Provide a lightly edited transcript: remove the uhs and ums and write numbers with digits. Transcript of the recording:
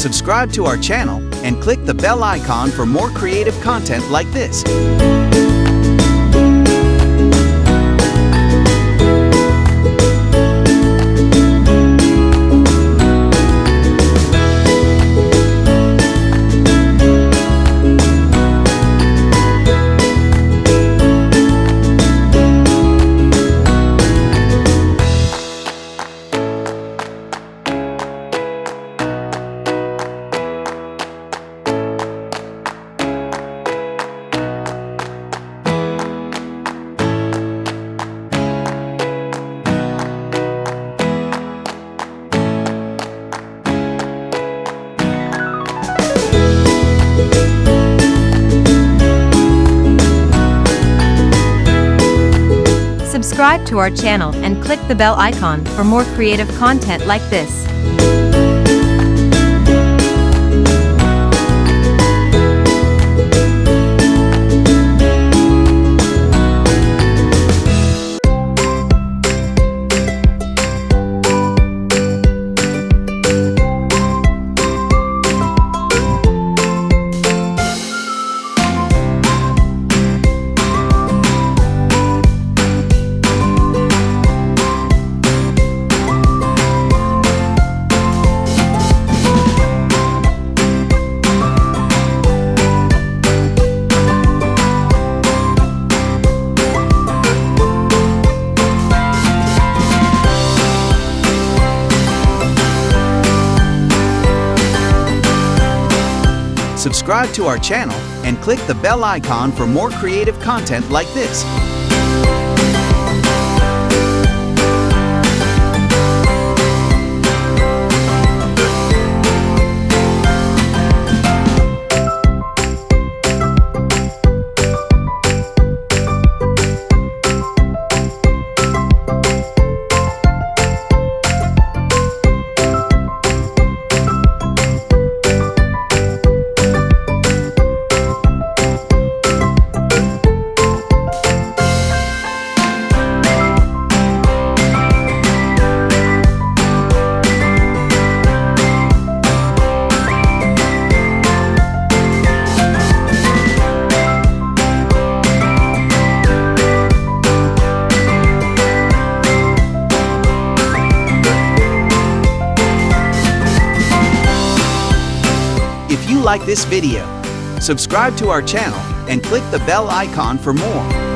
Subscribe to our channel and click the bell icon for more creative content like this. Subscribe to our channel and click the bell icon for more creative content like this. Subscribe to our channel and click the bell icon for more creative content like this. If you like this video, subscribe to our channel and click the bell icon for more.